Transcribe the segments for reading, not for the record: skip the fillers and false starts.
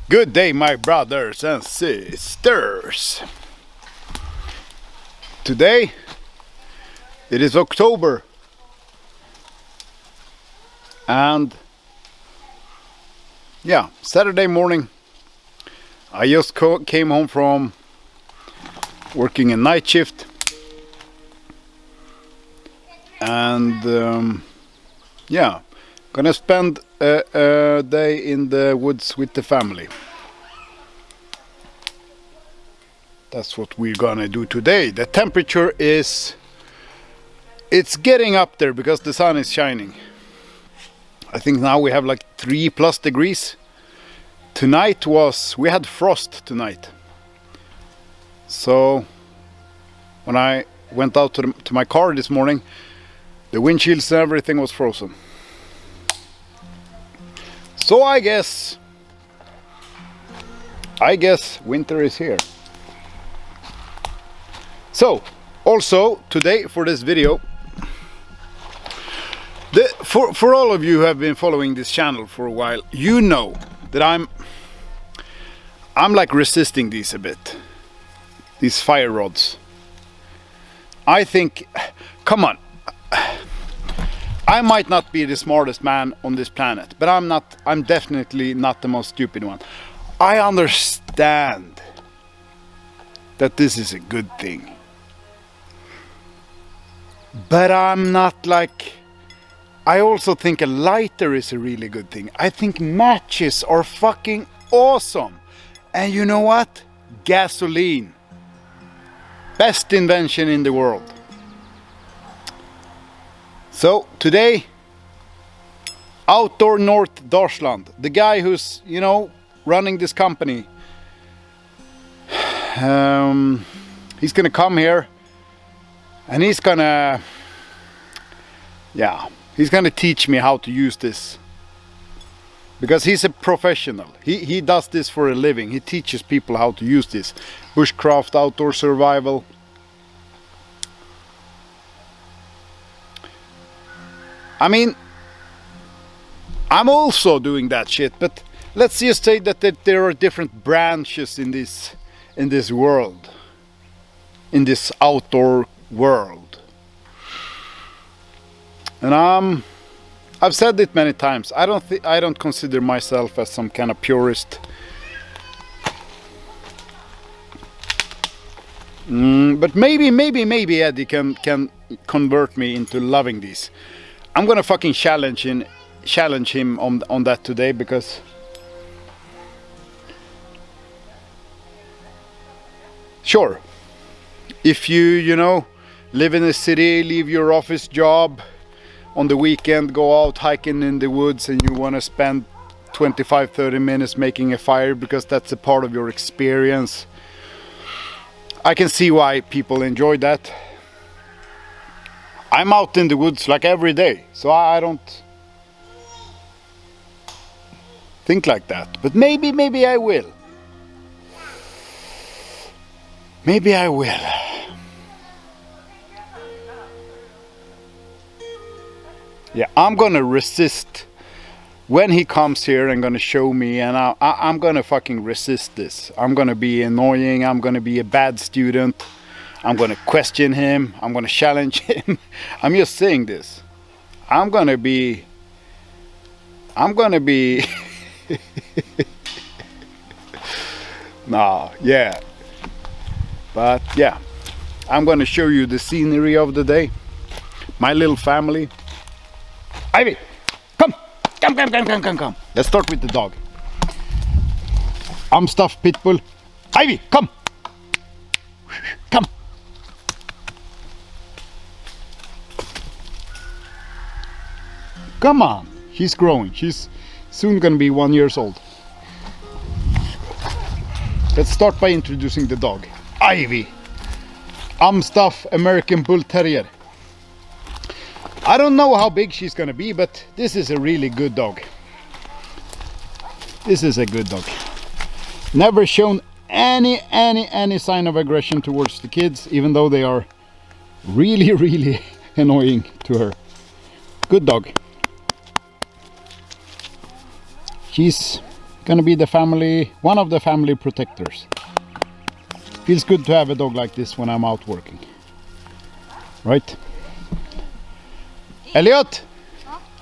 Good day, my brothers and sisters. Today it is October, and yeah, Saturday morning. I just came home from working a night shift, and yeah, gonna spend a day in the woods with the family. That's what we're gonna do today. The temperature it's getting up there because the sun is shining. I think now we have like 3+ degrees. Tonight we had frost tonight. So when I went out to my car this morning, the windshields and everything was frozen. So I guess winter is here. So also today for this video, for all of you who have been following this channel for a while, you know that I'm like resisting these a bit, these fire rods. I think, come on, I might not be the smartest man on this planet, but I'm definitely not the most stupid one. I understand that this is a good thing, but I'm not like, I also think a lighter is a really good thing. I think matches are fucking awesome. And you know what? Gasoline. Best invention in the world. So today, Outdoor North Deutschland, the guy who's, running this company, he's gonna come here and he's gonna teach me how to use this. Because he's a professional. He does this for a living. He teaches people how to use this. Bushcraft, outdoor survival. I mean, I'm also doing that shit, but let's just say that there are different branches in this world, in this outdoor world. And I've said it many times. I don't consider myself as some kind of purist. But maybe Eddie can convert me into loving these. I'm gonna fucking challenge him on that today, because sure, if you live in a city, leave your office job on the weekend, go out hiking in the woods, and you want to spend 25-30 minutes making a fire because that's a part of your experience, I can see why people enjoy that. I'm out in the woods like every day, so I don't think like that. But maybe I will. Maybe I will. Yeah, I'm gonna resist when he comes here and gonna show me, and I'm gonna fucking resist this. I'm gonna be annoying. I'm gonna be a bad student. I'm gonna question him. I'm gonna challenge him. I'm just saying this. I'm gonna be nah, yeah. But yeah, I'm gonna show you the scenery of the day. My little family. Ivy, come. Let's start with the dog. I'm stuffed pitbull. Ivy, come. Come on. She's growing. She's soon gonna be 1 year old. Let's start by introducing the dog. Ivy. Amstaff American Bull Terrier. I don't know how big she's gonna be, but this is a really good dog. This is a good dog. Never shown any sign of aggression towards the kids, even though they are really annoying to her. Good dog. She's Gonna be the family, one of the family protectors. Feels good to have a dog like this when I'm out working. Right? Elliot!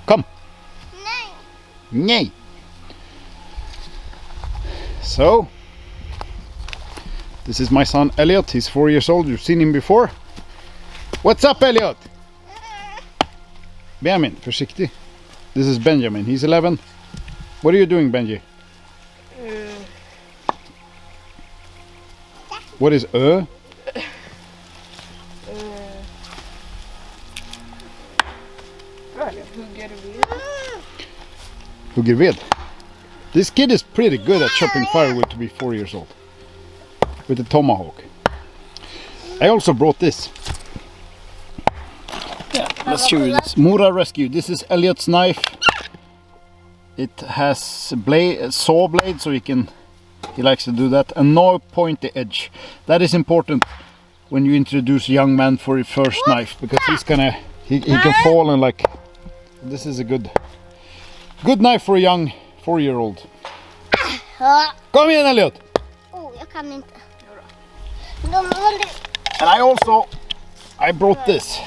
Come! Nej! So, this is my son Elliot. He's 4 years old. You've seen him before. What's up, Elliot? Benjamin, försiktig. This is Benjamin. He's 11. What are you doing, Benji? What is Hugger ved. This kid is pretty good at chopping firewood to be 4 years old. With a tomahawk. I also brought this. Yeah, let's show you this. Mora Rescue. This is Elliot's knife. It has saw blade, so he likes to do that, and no pointy edge. That is important when you introduce a young man for his first knife, because he can fall and like. This is a good knife for a young 4-year-old. Kom igen, Elliot! Jag kan inte. And I brought this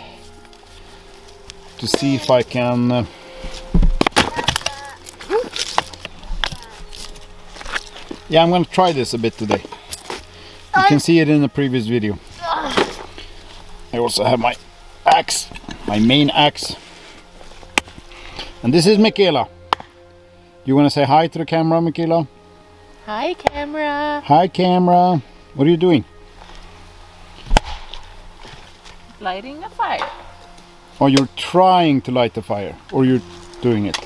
to see if I can yeah, I'm gonna try this a bit today. You can see it in the previous video. I also have my axe, my main axe. And this is Michaela. You want to say hi to the camera, Michaela? Hi, camera. Hi, camera. What are you doing? Lighting a fire. Oh, you're trying to light the fire, or you're doing it.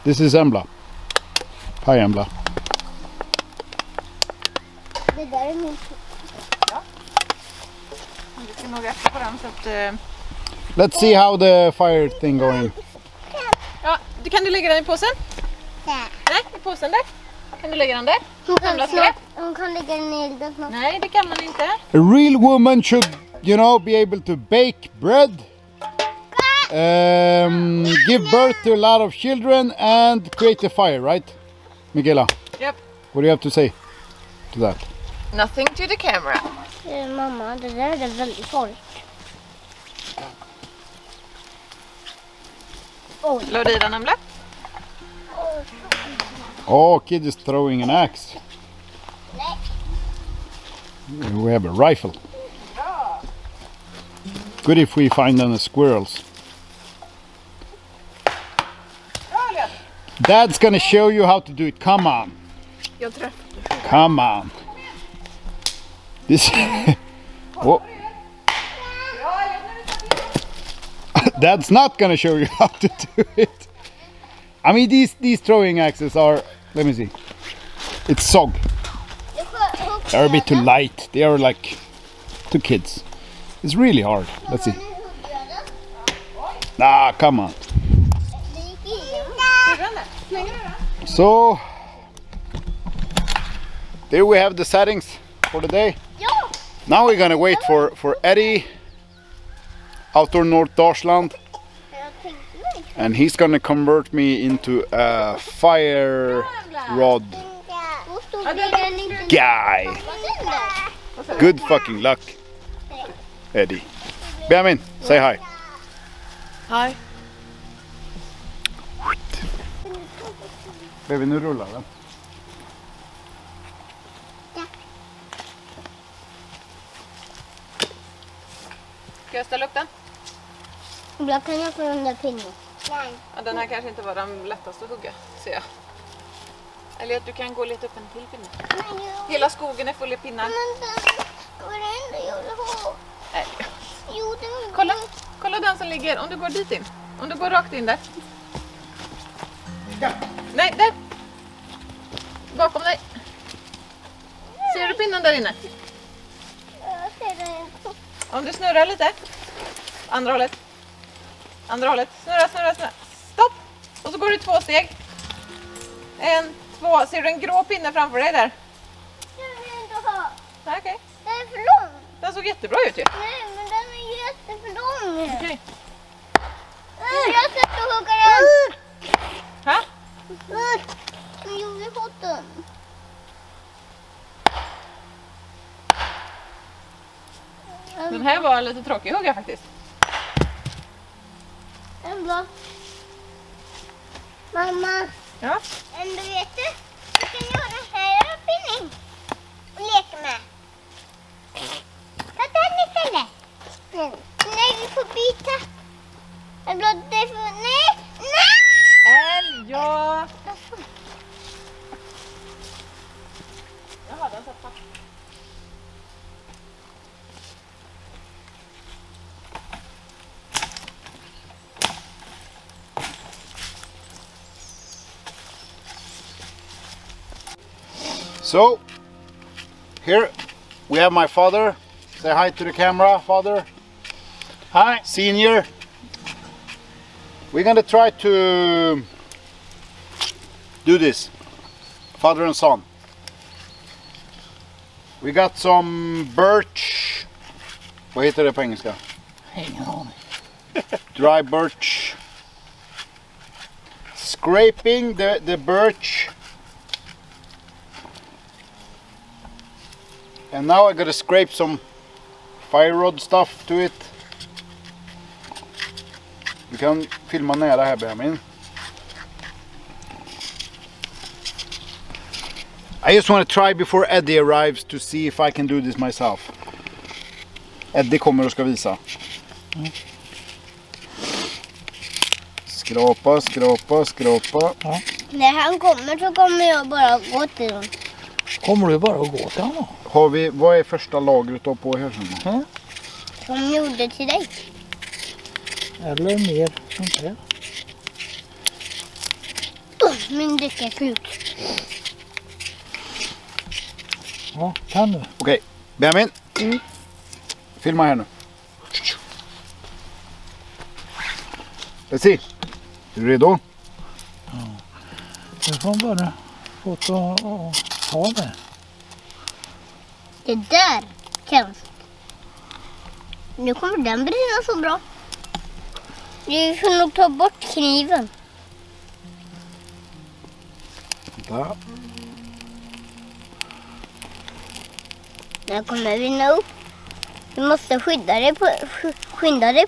This is Embla. Hi, Embla. Det där är min. Ja. Du ska nog rätta på den så att... Let's see how the fire thing going. Ja, kan du lägga den i påsen? Där. Nej, i påsen där. Kan du lägga den där? Hon kan lägga den i elden snart. Nej, det kan man inte. A real woman should, be able to bake bread, give birth to a lot of children, and create a fire, right, Michaela? Yep. What do you have to say to that? Nothing to the camera. Mamma, det där är väldigt farligt. La du i den, Embla? Oh, kid is throwing an axe. We have a rifle. Good if we find any squirrels. Dad's gonna show you how to do it. Come on. Jag tror. Come on. This. Oh. Dad's not gonna show you how to do it. I mean, these throwing axes are. Let me see. It's SOG. They're a bit too light. They are like 2 kids. It's really hard. Let's see. Ah, come on. So there we have the settings for the day. Now we're gonna wait for Eddie Outdoor North Dalsland, and he's gonna convert me into a fire rod guy. Good fucking luck, Eddie. Benjamin, say hi. Hi. Baby, nu rullar den. Ska jag ställa upp den? Ibland kan jag få den där pinnen. Ja, den här kanske inte var den lättaste att hugga, ser jag. Eller att du kan gå lite upp en till pinne. Hela skogen är full i pinnar. Nej. Kolla den som ligger, om du går dit in. Om du går rakt in där. Nej, där. Bakom dig. Ser du pinnen där inne? Om du snurrar lite. Andra hållet. Andra hållet. Snurra. Stopp. Och så går du 2 steg. 1, 2. Ser du en grå pinne framför dig där? Jag vill inte ha. Nej, okej. Den är för lång. Den såg jättebra ut ju. Nej, men den är jätteför lång. Okej. Jag ska hugga den. Ha? Nu gjorde vi fått den. Den här var lite tråkig hugga faktiskt. En bra. Mamma, Ja. ändå vet du kan göra här uppfinning och leka med. Ta den istället. Nej, vi får byta. En blå, det får... Nej! Älg, ja. Jaha, den satt fast. So, here we have my father. Say hi to the camera, father. Hi, senior. We're gonna try to do this, father and son. We got some birch. Vad heter det på engelska? Ingen aning. Dry birch. Scraping the birch. And now I gotta scrape some fire rod stuff to it. Du kan filma nära här, Benjamin. I just want to try before Eddie arrives to see if I can do this myself. Eddie kommer och ska visa. Skrapa, skrapa, skrapa. Ja. När han kommer så kommer jag bara gå till honom. Kommer du bara att gå till honom? Har vi, vad är första lagret då på här sen? Ja. Som gjorde till dig. Eller mer sånt här. Min däck är slut. Ja, kan du? Okej, Benjamin. Filma här nu. Let's see. Är du redo? Jag får bara få ta det. Det där känns. Nu kommer den brinna så bra. Du får nog ta bort kniven. Där. Den kommer vinna upp. Du måste skynda dig på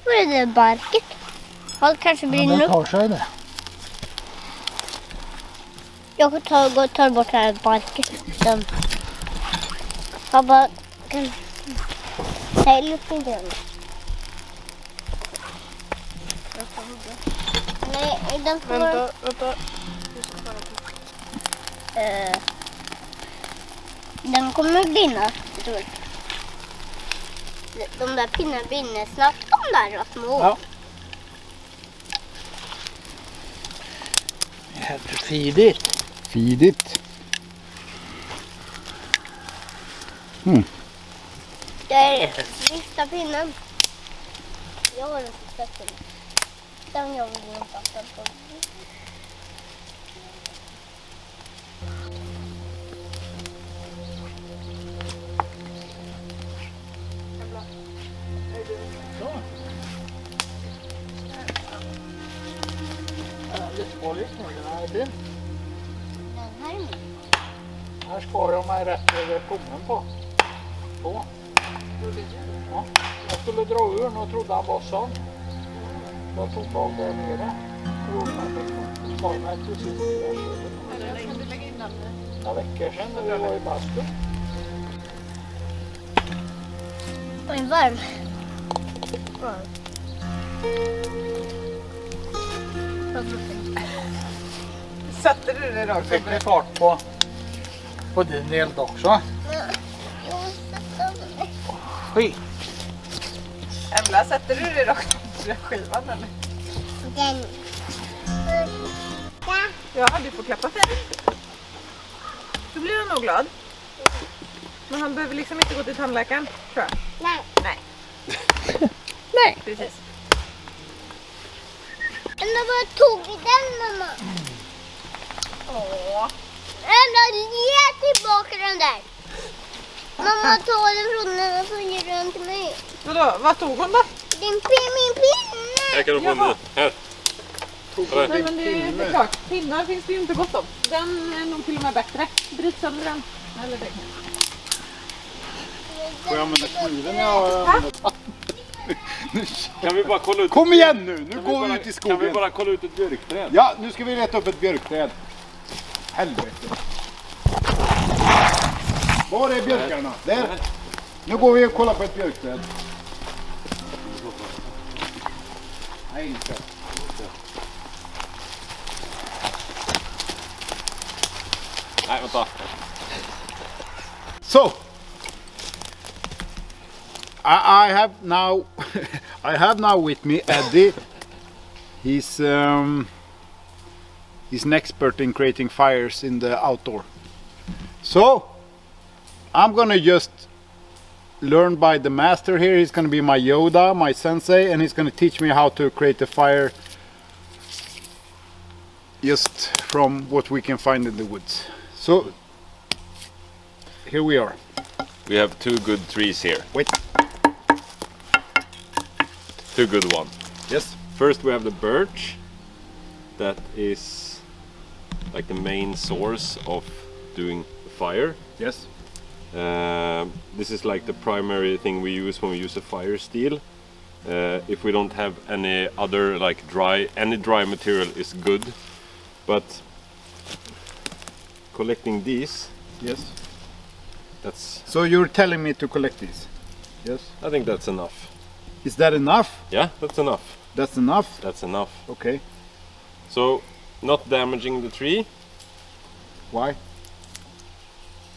det där barket. Allt kanske Men brinner det upp. tar sig det. Jag får ta bort det här barket. Den. Pappa kan... Nej, lyft inte den. Nej, den får... Vänta. Den kommer brinna, tror jag. De där pinnarna brinner snabbt, de där var små. Ja. Jättetidigt. Fidigt. Det är sista pinnen. Jag har den sista pinnen. Den jag vill inte fatta på. Lite farligt nu, den här är fin. Den här är min. Här skar jag mig rätt över pommen på. Så. Ja. Jag skulle dra ur den och trodde han var sån. Jag tog tag där nere. Och jag skar mig precis där. Kan du lägga in den? Några veckor sedan när vi var i bastun. Och en varm. Satte du det rakt? Fick ni fart på din eld också? Jag måste sätta den. Skit. Embla, sätter du det rakt på skivan eller? Den. Ja, du får klappa färg. Då blir han nog glad. Men han behöver liksom inte gå till tandläkaren, tror jag. Nej. Nej. Nej. Precis. Men vad tog vi den, mamma? Åh. Ämna, ge tillbaka den där. Mamma, ta den från den och så ger den till mig. Vadå, vad tog hon då? Min pinne. Här kan du få en ny. Här. Nej, men det är klart. Pinnar finns det ju inte gott om. Den är nog till och med bättre. Bryt sönder den. Eller det. Får jag använda kniven? Ja. Kan vi bara kolla ut... Kom igen nu! Nu går vi ut i Kan skogen. vi bara kolla ut ett björkträd? Ja, nu ska vi leta upp ett björkträd. Helvete. Var är björkarna? Där. Nu går vi och kollar på ett björkträd. Nej, inte. Nej, vänta. So, I have now I have now with me Eddie. He's an expert in creating fires in the outdoor. So I'm gonna just learn by the master here. He's gonna be my Yoda, my sensei, and he's gonna teach me how to create a fire just from what we can find in the woods. So here we are. We have two good trees here. Wait. Two good ones. Yes. First we have the birch. That is like the main source of doing fire. Yes. This is like the primary thing we use when we use a fire steel. If we don't have any other like any dry material is good. But collecting these, Yes. that's, So you're telling me to collect these? Yes. I think that's enough. Is that enough? Yeah, that's enough. That's enough? That's enough. Okay. So, not damaging the tree, Why?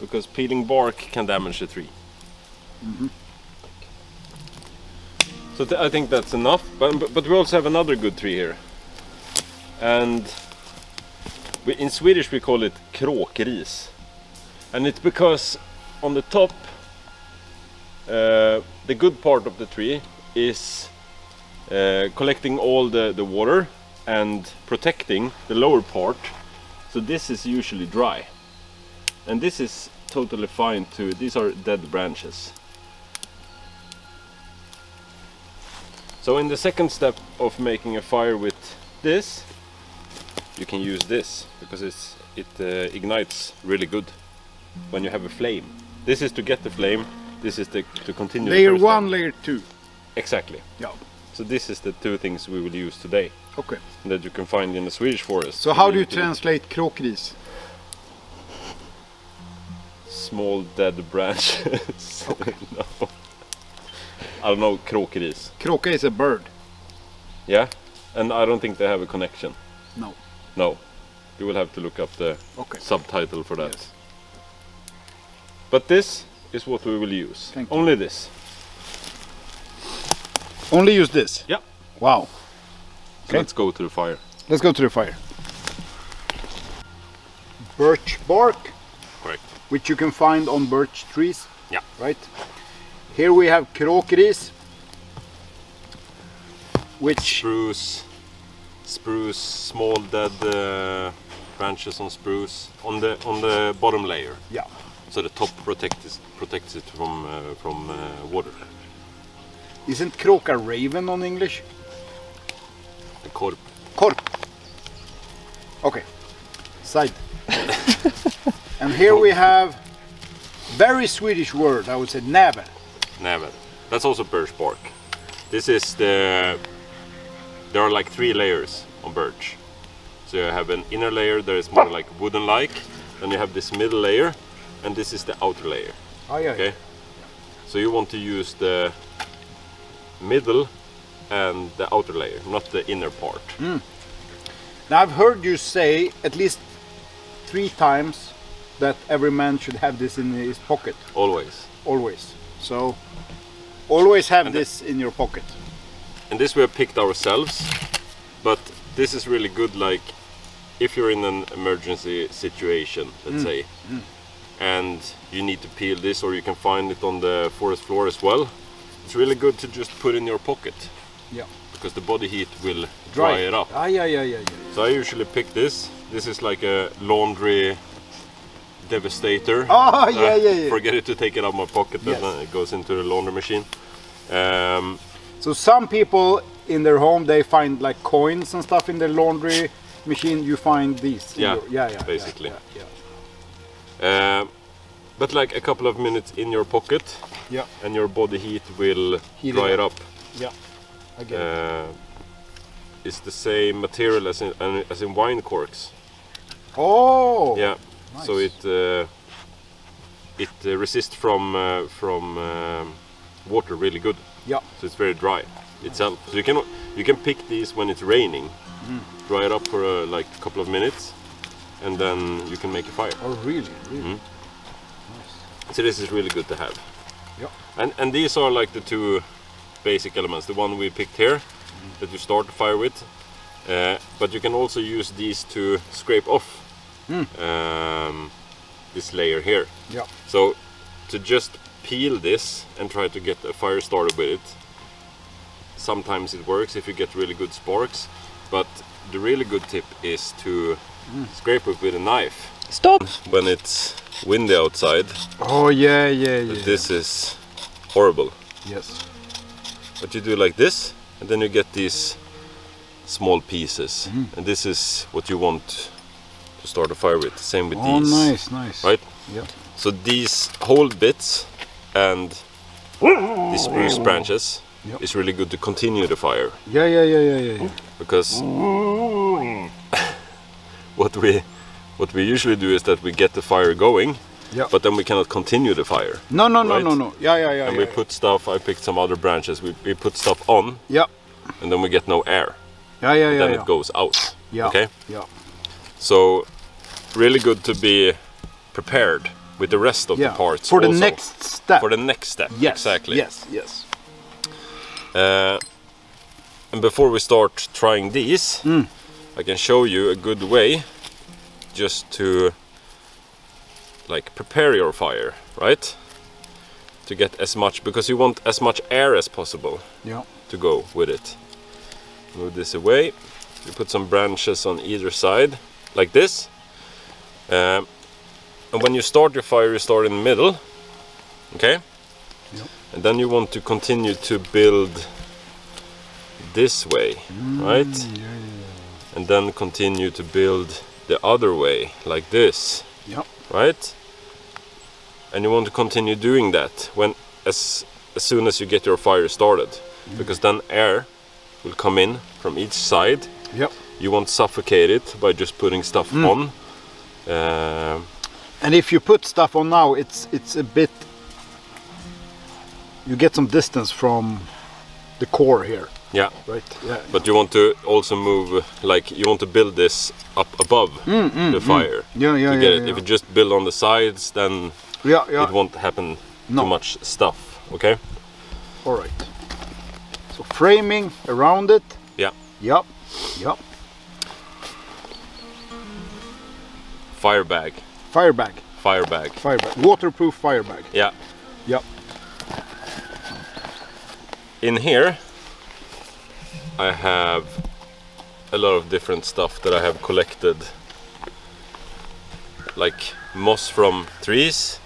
because peeling bark can damage the tree. So I think that's enough, but we also have another good tree here. And in Swedish we call it kråkris. And it's because on the top, the good part of the tree is collecting all the water and protecting the lower part. So this is usually dry. And this is totally fine too. These are dead branches. So in the second step of making a fire with this, you can use this because it ignites really good when you have a flame. This is to get the flame. This is to continue. Layer the first 1, step. layer 2. Exactly. Yeah. So this is the two things we will use today Okay. that you can find in the Swedish forest. So how do you translate kråkris? Small dead branches. No. I don't know, kråkris. Kråka is a bird. Yeah, and I don't think they have a connection. No. No, you will have to look up the Okay. subtitle for that. Yes. But this is what we will use. Thank you. Only this. Only use this? Yeah. Wow. So Okay. let's go to the fire. Let's go to the fire. Birch bark, Correct. which you can find on birch trees. Yeah. Right. Here we have kråkris, which Spruce, small dead branches on spruce on the bottom layer. yeah. So the top protects it from water. Isn't kråka raven on English? The korp. Korp. Okay. Side. And here we have very Swedish word, I would say näver. Never. That's also birch bark. This is there are like 3 layers on birch. So you have an inner layer that is more like wooden-like, then you have this middle layer, and this is the outer layer. Oh, yeah. Okay. So you want to use the middle and the outer layer, not the inner part. Now I've heard you say at least 3 times that every man should have this in his pocket, Always. always. So always have And this in your pocket. And this we have picked ourselves, but this is really good, like if you're in an emergency situation, let's say, and you need to peel this, or you can find it on the forest floor as well. It's really good to just put in your pocket, Yeah. because the body heat will dry it up. Ah, yeah. So I usually pick this. This is like a laundry devastator. Oh, yeah. Forget it to take it out of my pocket, Yes. and then it goes into the laundry machine. So some people in their home, they find like coins and stuff in their laundry machine. You find these. in Yeah, your- basically. Yeah. But like a couple of minutes in your pocket, Yeah. and your body heat will Heat dry it it up. up. Yeah. I get it. It's the same material as in wine corks. Oh. Yeah. Nice. So it resists from water really good. Yeah. So it's very dry itself. So you can pick these when it's raining, dry it up for like a couple of minutes, and then you can make a fire. Oh, really? Really? Mhm. So this is really good to have. Yeah. And these are like the two basic elements. The one we picked here that you start the fire with, but you can also use these to scrape off this layer here. Yeah. So to just peel this and try to get a fire started with it, sometimes it works if you get really good sparks, but the really good tip is to scrape it with a knife. Stop! When it's windy outside, Oh, yeah. this is horrible. Yes. But you do like this, and then you get these small pieces, and this is what you want to start a fire with. Same with Oh, these, nice. right? Yeah. So these whole bits and these spruce branches Yep. is really good to continue the fire, Yeah. because what we usually do is that we get the fire going, Yeah. but then we cannot continue the fire. No. Right? Yeah. And we put stuff, I picked some other branches, we put stuff on, Yeah. and then we get no air. Yeah. Then it goes out. Yeah. Okay? Yeah. So really good to be prepared with the rest of Yeah. the parts For the also. next step. For the next step. Yes. Exactly. Yes. And before we start trying these, I can show you a good way just to like prepare your fire, right? To get as much, because you want as much air as possible Yeah. to go with it. Move this away. You put some branches on either side, like this. And when you start your fire, you start in the middle, okay? Yep. And then you want to continue to build this way, right? And then continue to build the other way, like this, Yeah. right? And you want to continue doing that when as soon as you get your fire started, because then air will come in from each side. Yep. You won't suffocate it by just putting stuff on. And if you put stuff on now, it's a bit. You get some distance from the core here, Yeah, right? Yeah. but you want to also move, like you want to build this up above the fire. Yeah. To get it. If you just build on the sides, then Yeah. it won't happen No. too much stuff. Okay. All right. So framing around it. Yeah. Yep. Fire bag. Fire bag. Waterproof fire bag. Yeah. Yep. In here, I have a lot of different stuff that I have collected, like moss from trees.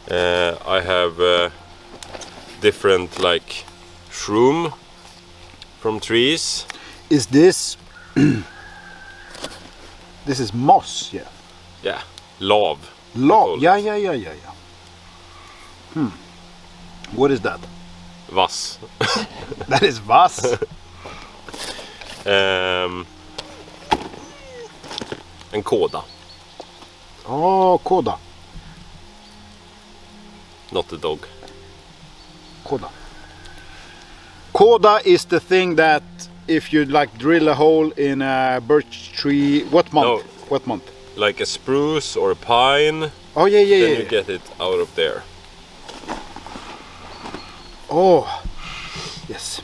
I have different like shroom from trees. Is this? This is moss. Yeah. Yeah, lav. Log. Yeah. What is that? Vass. That is vas. En koda, Oh, koda. not the dog. Koda. Koda is the thing that if you like drill a hole in a birch tree. What month? No. What month? Like a spruce or a pine, Oh yeah. then you get it out of there. Oh, yes.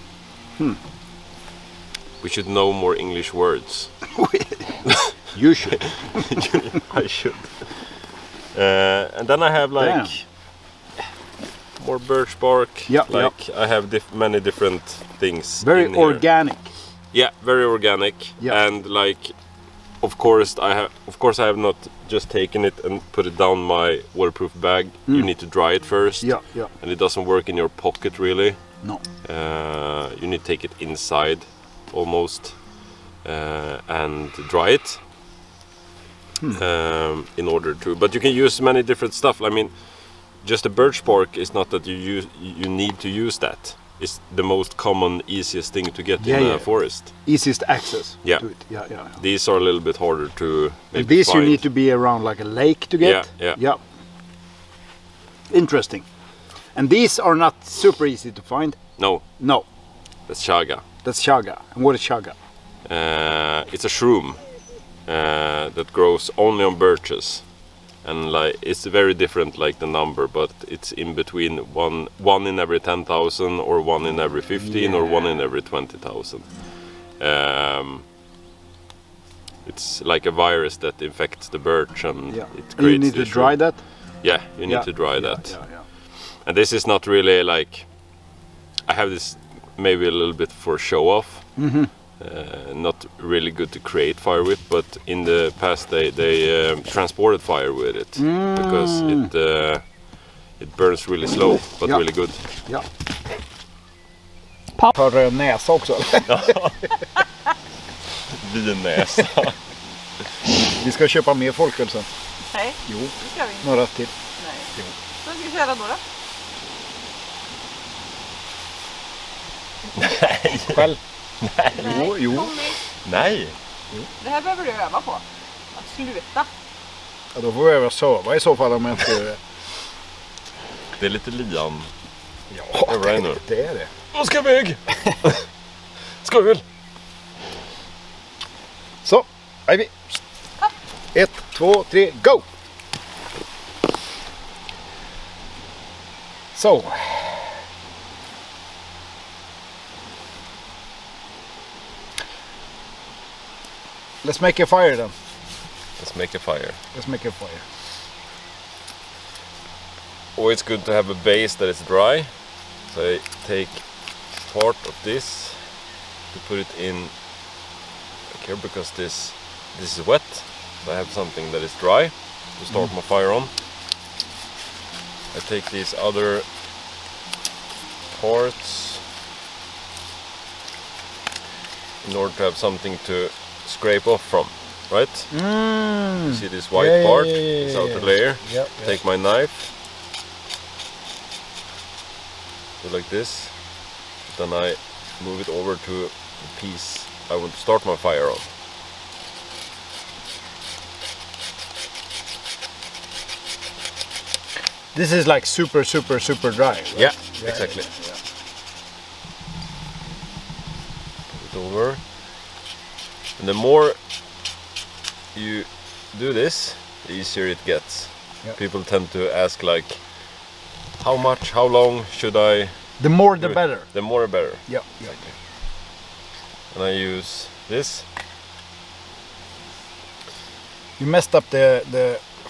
We should know more English words. You should. I should. And then I have like more birch bark. Yeah, like I have many different things. Very in here. organic. Yeah, very organic. Yeah. And like, of course I have not just taken it and put it down my waterproof bag. You need to dry it first. Yeah. And it doesn't work in your pocket really. No. You need to take it inside almost and dry it in order to. But you can use many different stuff. I mean, just a birch bark is not that you need to use that. It's the most common, easiest thing to get in a forest. Easiest access to it. Yeah. These are a little bit harder to maybe And these find. you need to be around like a lake to get. Yeah. Interesting. And these are not super easy to find. No, No, that's chaga. that's chaga. And what is chaga? It's a shroom that grows only on birches, and like it's very different, like the number, but it's in between one in every 10,000 or one in every 15 or one in every 20,000. It's like a virus that infects the birch, and it creates. And you need to this dry shroom. that. Yeah, you need to dry that. Yeah. And this is not really like, I have this maybe a little bit for show off. Not really good to create fire with, but in the past they transported fire with it because it burns really slow but really good. Ja. Har röd näsa också. Vinnäsa. Vi ska köpa mer folköl sen. Nej, Jo, det ska vi inte. några till. Nej. Så ska vi köra då? Nej. Själv? Nej. Jo. Nej. Det här behöver du öva på. Att sluta. Ja, då får vi öva söva i så fall om jag inte gör det. Det är lite lian. Ja, Öva dig nu. det är det. Då ska vi iväg. Skål. Så, Ivy. 1, 2, 3, go! So. Let's make a fire then. Let's make a fire. Let's make a fire. Always good to have a base that is dry. So I take part of this to put it in here because this is wet. So I have something that is dry to start my fire on. I take these other parts in order to have something to scrape off from, right? You see this white part, this outer layer. Take my knife, do like this, then I move it over to the piece I want to start my fire on. This is like super dry. Right? Yeah, exactly. Put it over. And the more you do this, the easier it gets. Yeah. People tend to ask like, how much, how long should I The more the do it? better. The more the better. Yeah. And I use this. You messed up the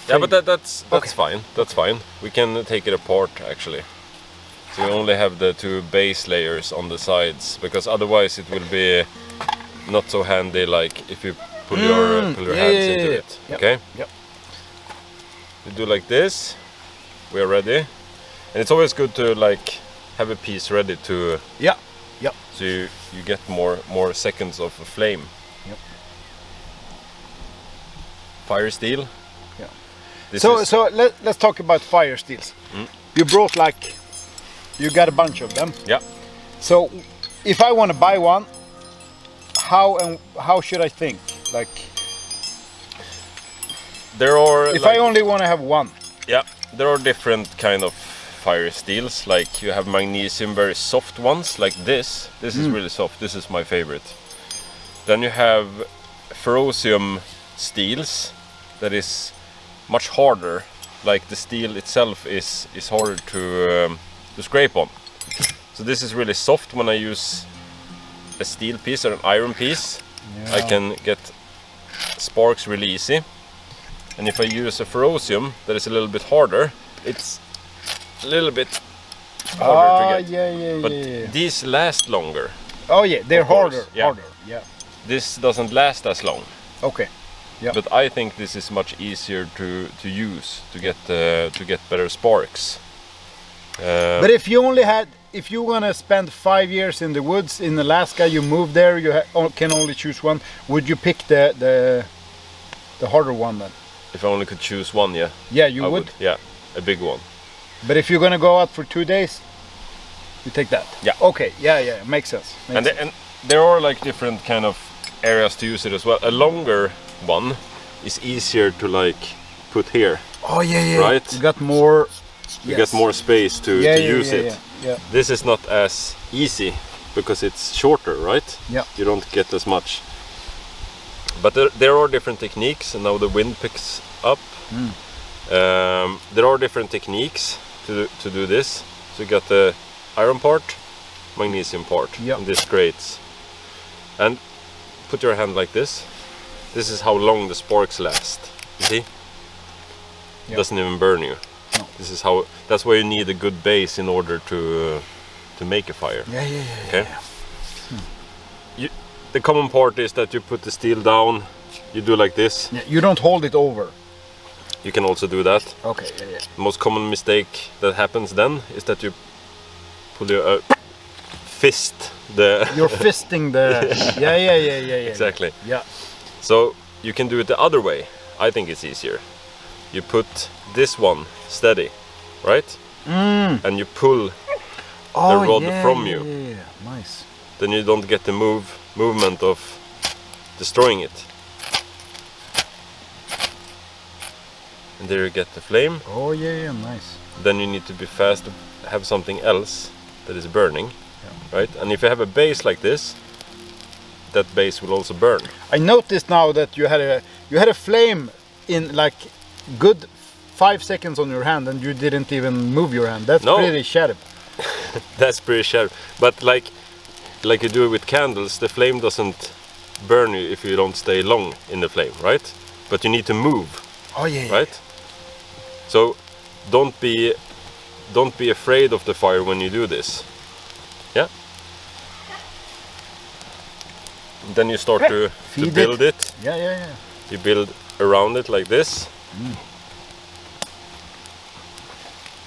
Yeah, but that's Okay. fine. That's fine. We can take it apart actually. So you only have the two base layers on the sides, because otherwise it will be not so handy. Like if you pull your hands into it. Yep. Okay. Yep. You do like this. We are ready, and it's always good to like have a piece ready to. Yeah. So you get more seconds of a flame. Yep. Fire steel. Yeah. This So is, let's talk about fire steels. You brought you got a bunch of them. yeah. So if I want to buy one, how should I think? Like There are. if like, I only want to have one. Yeah, there are different kind of fire steels. Like you have magnesium, very soft ones, like this. This is really soft. This is my favorite. Then you have ferrocium steels that is much harder. Like the steel itself is harder to scrape on. So this is really soft. When I use a steel piece or an iron piece, I can get sparks really easy. And if I use a ferrocium that is a little bit harder, it's a little bit harder to get. Yeah. But these last longer. Oh yeah, they're Of course, harder. yeah. Harder. Yeah. This doesn't last as long. Okay. Yeah. But I think this is much easier to use to get better sparks. But if you only had if you want to spend 5 years in the woods in Alaska, you move there, you can only choose one. Would you pick the harder one then? If I only could choose one, yeah. Yeah, you I would. Yeah, a big one. But if you're gonna go out for 2 days, you take that. Yeah. Okay. Yeah. Makes sense. And there are like different kind of areas to use it as well. A longer one is easier to like put here. Oh yeah. Right? You got more. You get more space to use it. Yeah. This is not as easy because it's shorter, right? Yeah. You don't get as much. But there are different techniques, and now the wind picks up. There are different techniques to do this. So you got the iron part, magnesium part, Yeah. and this grates. And put your hand like this. This is how long the sparks last. You see? It doesn't even burn you. No. This is how. That's why you need a good base in order to make a fire. Yeah. Okay. The common part is that you put the steel down. You do like this. Yeah, you don't hold it over. You can also do that. Okay. Yeah. The most common mistake that happens then is that you pull your fist the. You're fisting the. Yeah. Exactly. Yeah. So you can do it the other way. I think it's easier. You put this one steady, right? And you pull the rod from you. Yeah. Nice. Then you don't get the movement of destroying it. And there you get the flame. Oh yeah. Nice. Then you need to be fast to have something else that is burning, right? And if you have a base like this, that base will also burn. I noticed now that you had a flame in like good 5 seconds on your hand, and you didn't even move your hand. That's pretty sharp. That's pretty sharp. But like you do it with candles, the flame doesn't burn you if you don't stay long in the flame, right? But you need to move. Oh yeah. Right? So don't be afraid of the fire when you do this. Yeah? Then you start to build it. Yeah. You build around it like this.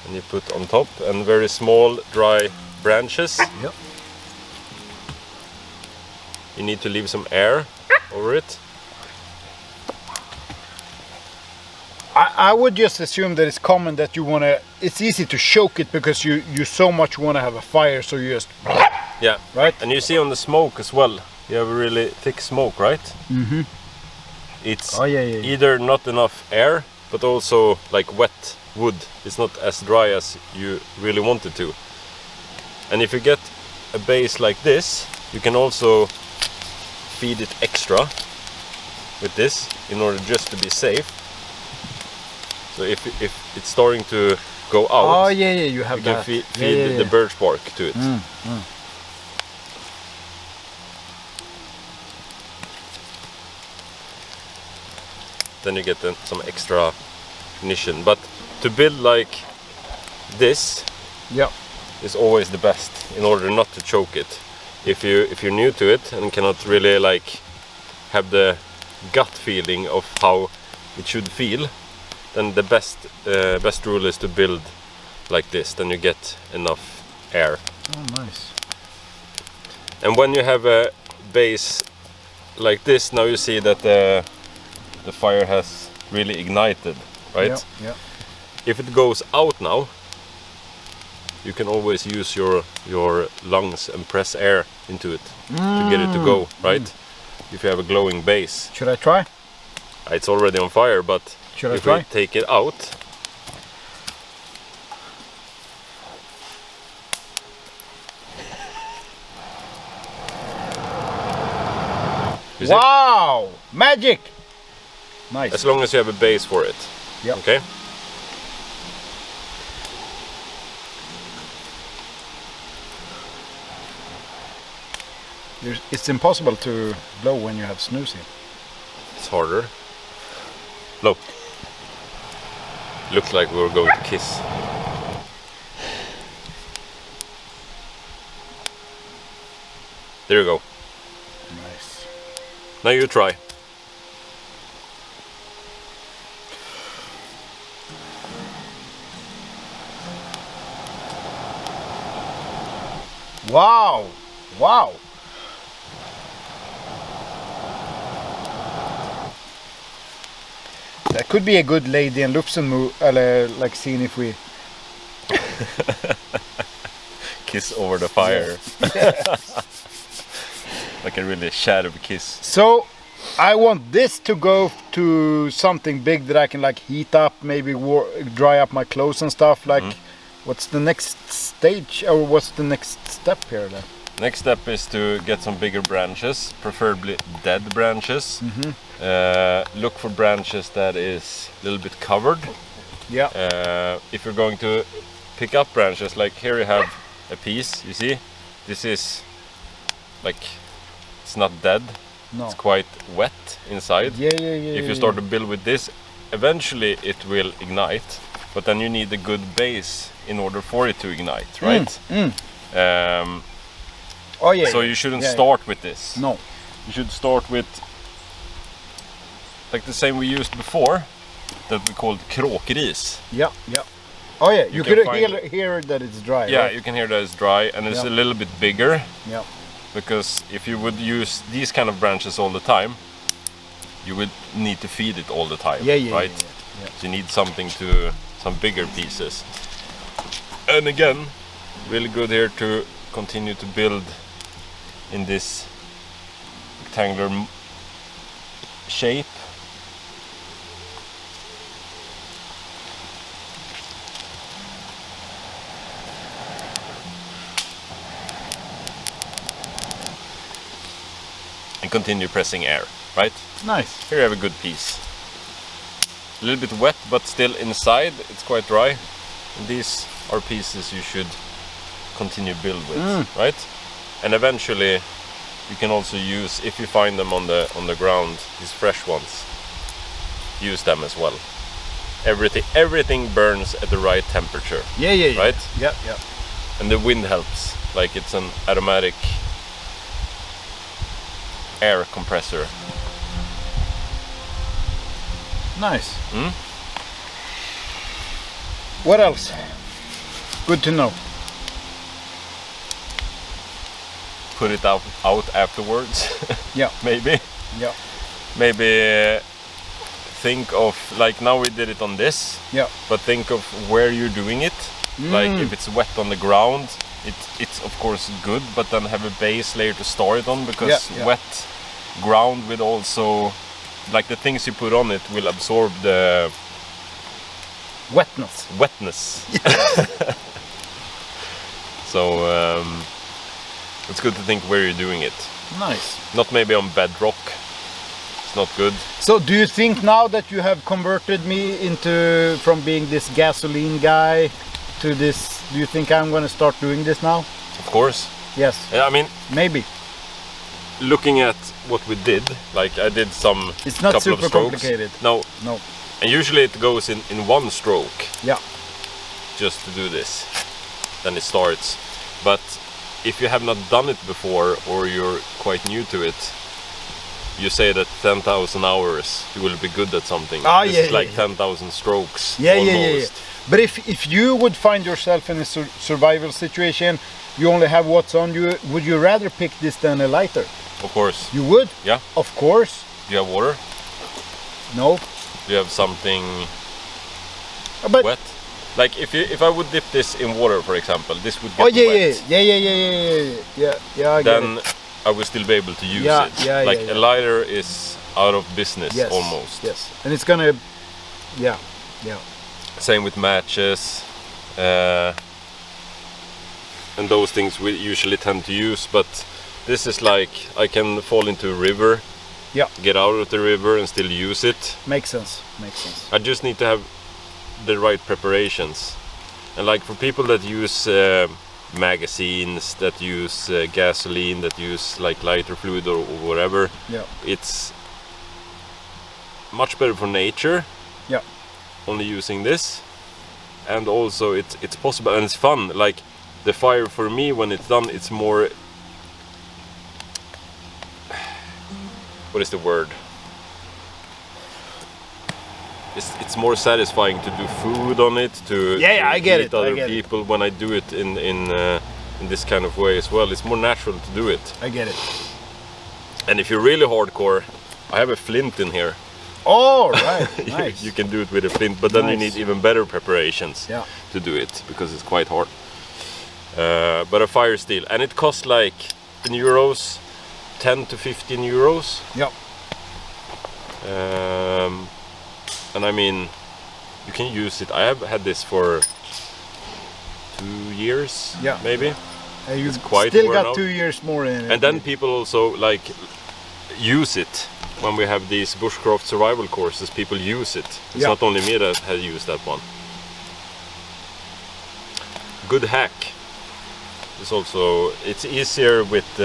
And you put on top, and very small dry branches. Yep. You need to leave some air over it. I would just assume that it's common that you wanna. It's easy to choke it because you so much wanna have a fire, so you just. Yeah. Right. And you see on the smoke as well. You have a really thick smoke, right? Mm-hmm. It's yeah. either not enough air, but also like wet wood. It's not as dry as you really want it to. And if you get a base like this, you can also feed it extra with this in order just to be safe. So if it's starting to go out, you have you that. can feed the birch bark to it. Then you get some extra ignition. But to build like this is always the best in order not to choke it. If you're new to it and cannot really like have the gut feeling of how it should feel, then the best rule is to build like this. Then you get enough air. Oh, nice. And when you have a base like this, now you see that the fire has really ignited, right? Yeah. If it goes out now, you can always use your lungs and press air into it to get it to go, right? If you have a glowing base. Should I try? It's already on fire, but Should I if try? we take it out, you see? Wow! Magic! Nice. As long as you have a base for it. Yep. Okay? It's impossible to blow when you have snoozing. It's harder. Blow. Looks like we're going to kiss. There you go. Nice. Now you try. Wow! Wow! That could be a good Lady and Lufsen move, like seeing if we... Kiss over the fire. Like a really shadowy kiss. So, I want this to go to something big that I can like heat up, maybe dry up my clothes and stuff. Like, what's the next stage, or what's the next step here then? Next step is to get some bigger branches, preferably dead branches. Look for branches that is a little bit covered. Yeah. If you're going to pick up branches, like here you have a piece, you see? This is like, it's not dead. No. It's quite wet inside. Yeah. If you start to build with this, eventually it will ignite, but then you need a good base in order for it to ignite, right? Oh yeah. So you shouldn't start with this. No. You should start with like the same we used before, that we called kråkris. Yeah. Oh yeah, you can could hear that it's dry. Yeah, right? you can hear that it's dry, and it's a little bit bigger. Yeah. Because if you would use these kind of branches all the time, you would need to feed it all the time, right? Yeah. So you need some bigger pieces. And again, really good here to continue to build in this rectangular shape. And continue pressing air, right? Nice. Here you have a good piece. A little bit wet, but still inside it's quite dry. And these are pieces you should continue build with, right? And eventually you can also use, if you find them on the ground, these fresh ones, use them as well. Everything burns at the right temperature. Yeah. Right? Yeah. And the wind helps, like it's an automatic air compressor. Nice. What else? Good to know. Put it out afterwards. Yeah. Maybe. Yeah. Maybe think of, like now we did it on this. Yeah. But think of where you're doing it. Like if it's wet on the ground, it's of course good, but then have a base layer to store it on, because wet ground will also, like the things you put on it will absorb the wetness. So it's good to think where you're doing it. Nice. Not maybe on bedrock. It's not good. So do you think now that you have converted me from being this gasoline guy to this, do you think I'm going to start doing this now? Of course. Yes. I mean, maybe. Looking at what we did, like I did some it's not couple super of strokes. Complicated. No. And usually it goes in one stroke. Yeah. Just to do this. Then it starts. But if you have not done it before, or you're quite new to it, you say that 10,000 hours you will be good at something. This is like 10,000 strokes. Yeah. But if you would find yourself in a survival situation, you only have what's on you, would you rather pick this than a lighter? Of course. You would? Yeah. Of course. Do you have water? No. Do you have something but wet? Like if I would dip this in water, for example, this would get wet. Yeah. I then I will still be able to use it. A lighter is out of business almost. Yes. And it's gonna, yeah. Same with matches, and those things we usually tend to use. But this is like I can fall into a river. Yeah. Get out of the river and still use it. Makes sense. I just need to have the right preparations. And like for people that use magazines, that use gasoline, that use like lighter fluid or whatever, it's much better for nature. Yeah. Only using this, and also it's possible and it's fun. Like the fire for me, when it's done, it's more, what is the word? It's more satisfying to do food on it, to I get eat it. other people when I do it in in this kind of way as well. It's more natural to do it. I get it. And if you're really hardcore, I have a flint in here. Oh, right. Nice. You can do it with a flint, but then you Nice. need even better preparations to do it, because it's quite hard. But a fire steel, and it costs like in euros 10 to 15 euros. Yeah. And I mean, you can use it. I have had this for 2 years, maybe. You've quite still worn got out. 2 years more in it. And then people also like use it when we have these bushcraft survival courses. People use it. It's not only me that has used that one. Good hack. It's also, it's easier with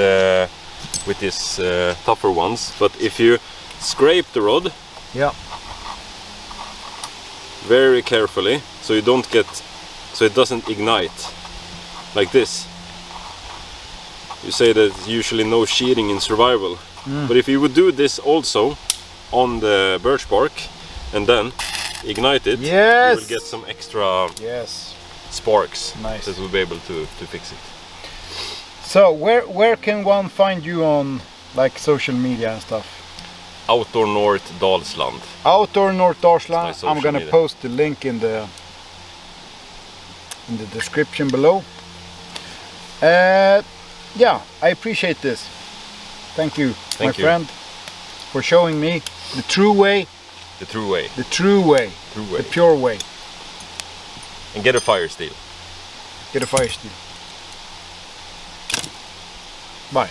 these tougher ones. But if you scrape the rod very carefully, so you don't get, so it doesn't ignite like this. You say that usually no shearing in survival, but if you would do this also on the birch bark and then ignite it, you will get some extra sparks that will be able to fix it. So where can one find you on like social media and stuff? Outdoor North Dalsland. Outdoor North Dalsland. It's my I'm gonna social media. post the link in the description below. Yeah, I appreciate this. Thank you, my friend, for showing me the true way. The true way. The true way. True way. The pure way. And get a fire steel. Get a fire steel. Bye.